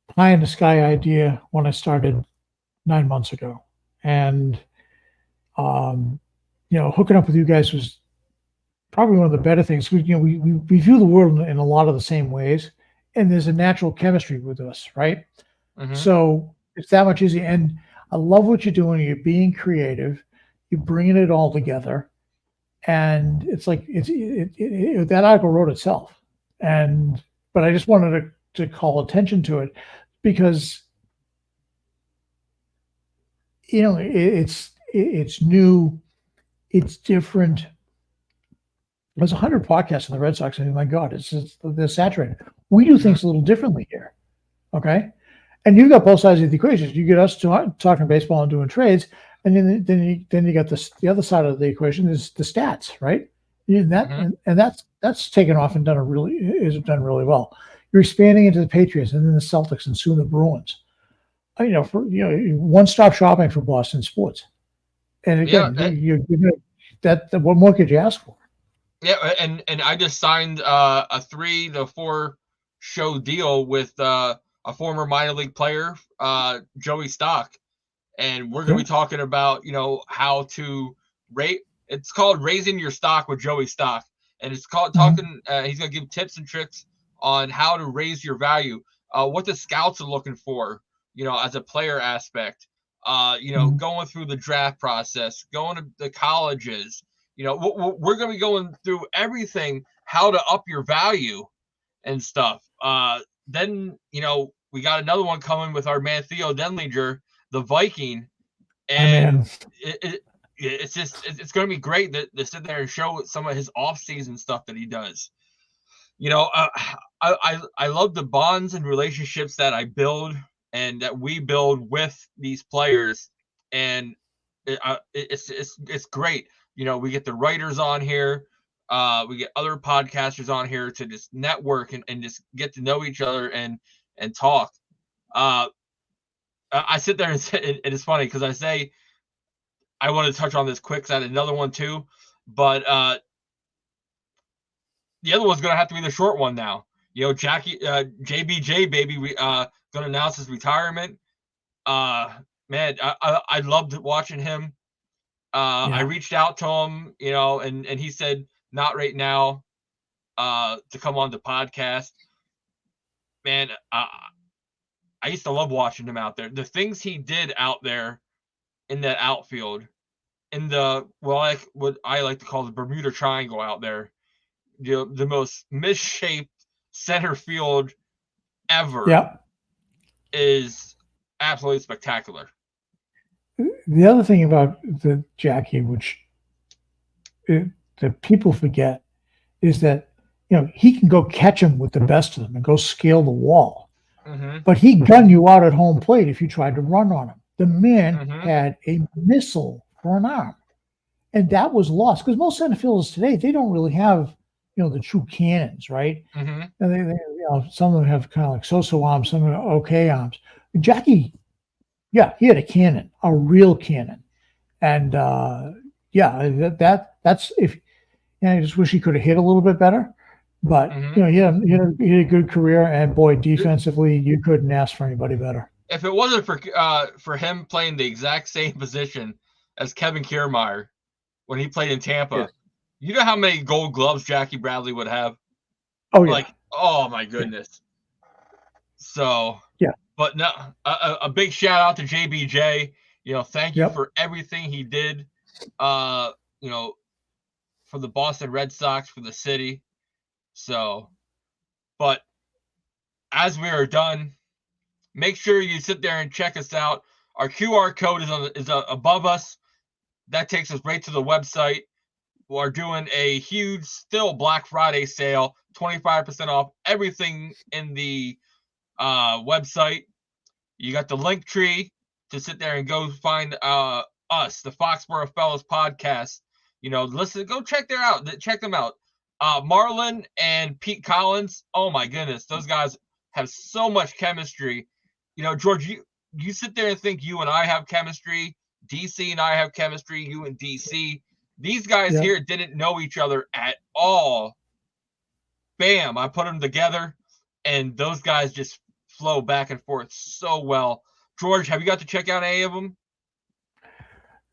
pie in the sky idea when I started 9 months ago, and hooking up with you guys was probably one of the better things. We view the world in a lot of the same ways, and there's a natural chemistry with us, right? Mm-hmm. So it's that much easier. And I love what you're doing. You're being creative. You're bringing it all together, and it's like that article wrote itself. But I just wanted to call attention to it because it's new, it's different. There's 100 podcasts in the Red Sox, and my God, they're saturated. We do things a little differently here, okay? And you've got both sides of the equation. You get us talking baseball and doing trades, and then you got the other side of the equation is the stats, right? And that's taken off and done really well. You're expanding into the Patriots and then the Celtics and soon the Bruins. One-stop shopping for Boston sports. And again, what more could you ask for? Yeah, and I just signed a 3 to 4 show deal with a former minor league player, Joey Stock, and we're going to be talking about how to rate. It's called Raising Your Stock with Joey Stock, and it's called talking. He's going to give tips and tricks on how to raise your value, what the scouts are looking for, as a player aspect. Going through the draft process, going to the colleges. We're going to be going through everything, how to up your value and stuff. Then, we got another one coming with our man Theo Denlinger, the Viking. And it's going to be great to sit there and show some of his off-season stuff that he does. I love the bonds and relationships that I build and that we build with these players, and it's great. We get the writers on here, we get other podcasters on here to just network and just get to know each other and talk. I sit there and say, and it's funny because I say I want to touch on this quick. 'Cause I had another one too, but the other one's gonna have to be the short one now. Jackie, JBJ baby, we gonna announce his retirement. Man, I loved watching him. I reached out to him, and he said not right now to come on the podcast. Man, I used to love watching him out there. The things he did out there in that outfield, in what I like to call the Bermuda Triangle out there, the most misshaped center field ever, is absolutely spectacular. The other thing about the Jackie, which the people forget, is that he can go catch him with the best of them and go scale the wall. Mm-hmm. But he'd gun you out at home plate if you tried to run on him. The man had a missile for an arm, and that was lost because most center fielders today, they don't really have the true cannons, right? Mm-hmm. And they some of them have kind of like so-so arms, some of them okay arms. Jackie, yeah, he had a cannon, a real cannon, and that's if. I just wish he could have hit a little bit better, but he had a good career, and boy, defensively, you couldn't ask for anybody better. If it wasn't for him playing the exact same position as Kevin Kiermaier when he played in Tampa, you know how many Gold Gloves Jackie Bradley would have? Oh yeah! Oh my goodness. So but no, a big shout out to JBJ. Thank you for everything he did. For the Boston Red Sox, for the city. So, but as we are done, make sure you sit there and check us out. Our QR code is above us. That takes us right to the website. We're doing a huge still Black Friday sale, 25% off everything in the website. You got the link tree to sit there and go find us, the Foxborough Fellows podcast. Listen, go check them out. Marlon and Pete Collins. Oh my goodness, those guys have so much chemistry. George, you sit there and think you and I have chemistry. DC and I have chemistry. You and DC. These guys here didn't know each other at all. Bam! I put them together, and those guys just flow back and forth so well. George, have you got to check out any of them?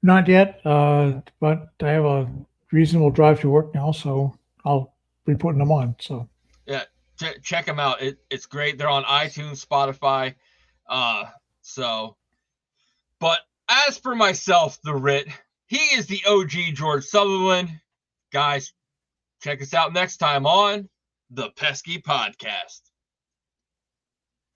Not yet, but I have a reasonable drive to work now, so I'll be putting them on. So yeah, check them out. It's great. They're on iTunes, Spotify. But as for myself, the Ritt, he is the OG George Sutherland. Guys, check us out next time on the Pesky Podcast.